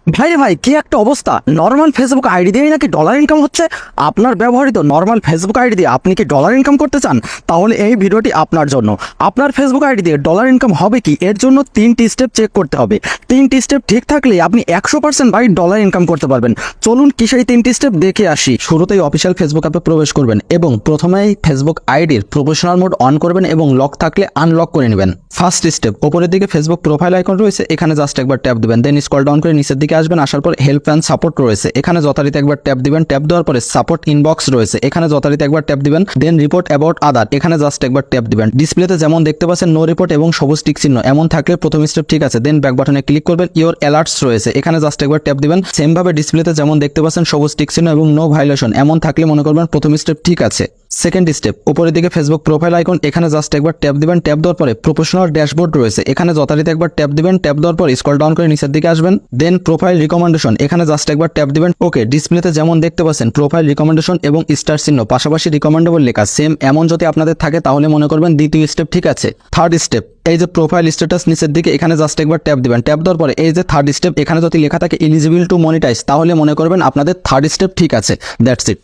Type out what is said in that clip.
ভাই রে ভাই, কি একটা অবস্থা! নর্মাল ফেসবুক আইডি দিয়েই নাকি ডলার ইনকাম হচ্ছে। আপনার ব্যবহৃত নর্মাল ফেসবুক আইডি দিয়ে আপনি কি ডলার ইনকাম করতে চান? তাহলে এই ভিডিওটি আপনার জন্য। আপনার ফেসবুক আইডি দিয়ে ডলার ইনকাম হবে কি, এর জন্য 3টি স্টেপ চেক করতে হবে। 3টি স্টেপ ঠিক থাকলে আপনি 100% ভাই ডলার ইনকাম করতে পারবেন। চলুন কি সেই 3টি স্টেপ দেখে আসি। শুরুতেই অফিসিয়াল ফেসবুক অ্যাপে প্রবেশ করবেন এবং প্রথমেই ফেসবুক আইডির প্রফেশনাল মোড অন করবেন এবং লক থাকলে আনলক করে নেবেন। ফার্স্ট স্টেপ, উপরের দিকে ফেসবুক প্রোফাইল আইকন রয়েছে, এখানে জাস্ট একবার ট্যাপ দিবেন। দেন স্ক্রল ডাউন করে নিচের দিকে আসবেন, আসার পর হেল্প অ্যান্ড সাপোর্ট রয়েছে, এখানে যথারীতি একবার ট্যাপ দিবেন। ট্যাপ দেওয়ার পরে সাপোর্ট ইনবক্স রয়েছে, এখানে যথারীতি একবার ট্যাপ দিবেন। দেন রিপোর্ট অ্যাবাউট আদার, এখানে জাস্ট একবার ট্যাপ দিবেন। ডিসপ্লেতে যেমন দেখতে পাচ্ছেন নো রিপোর্ট এবং সবুজ টিক চিহ্ন এমন থাকলে প্রথম স্টেপ ঠিক আছে। দেন ব্যাক বাটনে ক্লিক করবেন। ইওর অ্যালার্টস রয়েছে, এখানে জাস্ট একবার ট্যাপ দিবেন। সেম ভাবে ডিসপ্লেতে যেমন দেখতে পাচ্ছেন সবুজ টিক চিহ্ন এবং নো ভায়োলেশন এমন থাকলে মনে করবেন প্রথম স্টেপ ঠিক আছে। সেকেন্ড স্টেপ, উপরের দিকে ফেসবুক প্রোফাইল আইকন, এখানে জাস্ট একবার ট্যাপ দিবেন। ট্যাপ দেওয়ার পরে প্রফেশনাল ড্যাশবোর্ড রয়েছে, এখানে যথারীতি একবার ট্যাপ দিবেন। ট্যাপ দেওয়ার পর স্ক্রল ডাউন করে নিচের দিকে আসবেন। দেন প্রোফাইল রিকমেন্ডেশন, এখানে জাস্ট একবার ট্যাপ দিবেন। ওকে, ডিসপ্লেতে যেমন দেখতে পাচ্ছেন প্রোফাইল রিকমেন্ডেশন এবং স্টার চিহ্ন পাশাপাশি রিকমেন্ডেবল লেখা সেম এমন যদি আপনাদের থাকে তাহলে মনে করবেন দ্বিতীয় স্টেপ ঠিক আছে। থার্ড স্টেপ, এই যে প্রোফাইল স্ট্যাটাস নিচের দিকে, এখানে জাস্ট একবার ট্যাপ দিবেন। ট্যাপ দেওয়ার পরে এই যে থার্ড স্টেপ, এখানে যদি লেখা থাকে এলিজিবল টু মনিটাইজ তাহলে মনে করবেন আপনাদের থার্ড স্টেপ ঠিক আছে। That's it.